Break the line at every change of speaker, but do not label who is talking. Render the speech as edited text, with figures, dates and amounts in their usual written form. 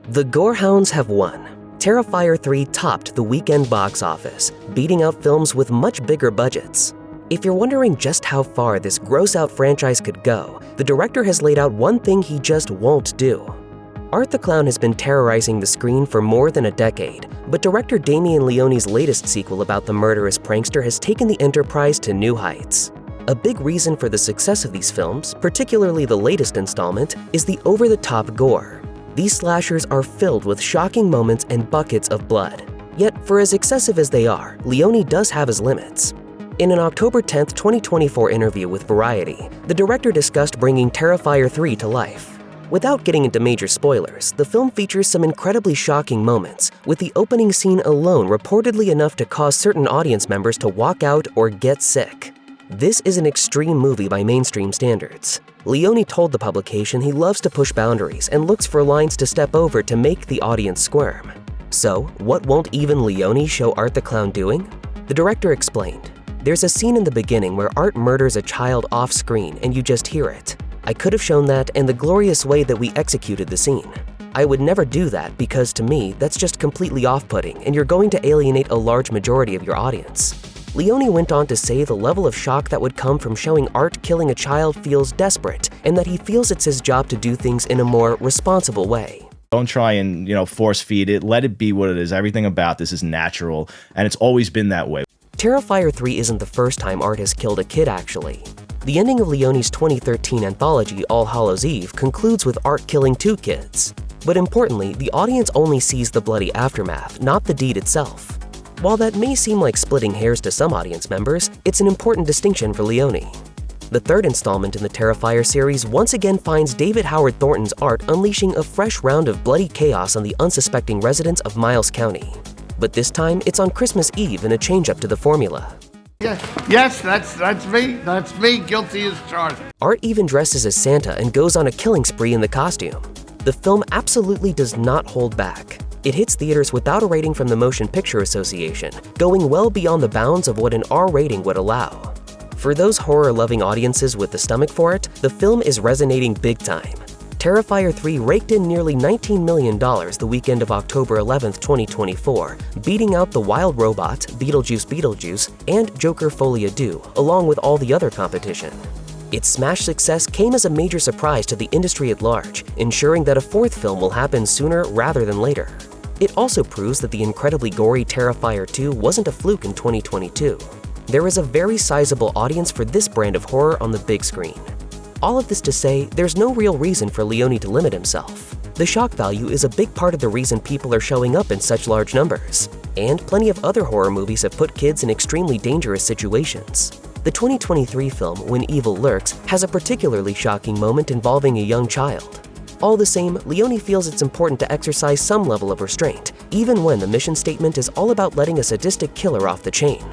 The gorehounds have won. Terrifier 3 topped the weekend box office, beating out films with much bigger budgets. If you're wondering just how far this gross-out franchise could go, the director has laid out one thing he just won't do. Art the Clown has been terrorizing the screen for more than a decade, but director Damien Leone's latest sequel about the murderous prankster has taken the enterprise to new heights. A big reason for the success of these films, particularly the latest installment, is the over-the-top gore. These slashers are filled with shocking moments and buckets of blood. Yet, for as excessive as they are, Leone does have his limits. In an October 10, 2024 interview with Variety, the director discussed bringing Terrifier 3 to life. Without getting into major spoilers, the film features some incredibly shocking moments, with the opening scene alone reportedly enough to cause certain audience members to walk out or get sick. This is an extreme movie by mainstream standards. Leone told the publication he loves to push boundaries and looks for lines to step over to make the audience squirm. So, what won't even Leone show Art the Clown doing? The director explained, "There's a scene in the beginning where Art murders a child off-screen and you just hear it. I could have shown that and the glorious way that we executed the scene. I would never do that because to me, that's just completely off-putting and you're going to alienate a large majority of your audience." Leone went on to say the level of shock that would come from showing Art killing a child feels desperate and that he feels it's his job to do things in a more responsible way.
Don't try and, force feed it. Let it be what it is. Everything about this is natural, and it's always been that way.
Terrifier 3 isn't the first time Art has killed a kid, actually. The ending of Leone's 2013 anthology All Hallows Eve concludes with Art killing 2 kids. But importantly, the audience only sees the bloody aftermath, not the deed itself. While that may seem like splitting hairs to some audience members, it's an important distinction for Leone. The third installment in the Terrifier series once again finds David Howard Thornton's Art unleashing a fresh round of bloody chaos on the unsuspecting residents of Miles County. But this time, it's on Christmas Eve in a change-up to the formula.
Yes, that's me. That's me, guilty as charged.
Art even dresses as Santa and goes on a killing spree in the costume. The film absolutely does not hold back. It hits theaters without a rating from the Motion Picture Association, going well beyond the bounds of what an R rating would allow. For those horror-loving audiences with the stomach for it, the film is resonating big time. Terrifier 3 raked in nearly $19 million the weekend of October 11, 2024, beating out The Wild Robot, Beetlejuice, and Joker Folie à Deux, along with all the other competition. Its smash success came as a major surprise to the industry at large, ensuring that a 4th film will happen sooner rather than later. It also proves that the incredibly gory Terrifier 2 wasn't a fluke in 2022. There is a very sizable audience for this brand of horror on the big screen. All of this to say, there's no real reason for Leone to limit himself. The shock value is a big part of the reason people are showing up in such large numbers. And plenty of other horror movies have put kids in extremely dangerous situations. The 2023 film, When Evil Lurks, has a particularly shocking moment involving a young child. All the same, Leone feels it's important to exercise some level of restraint, even when the mission statement is all about letting a sadistic killer off the chain.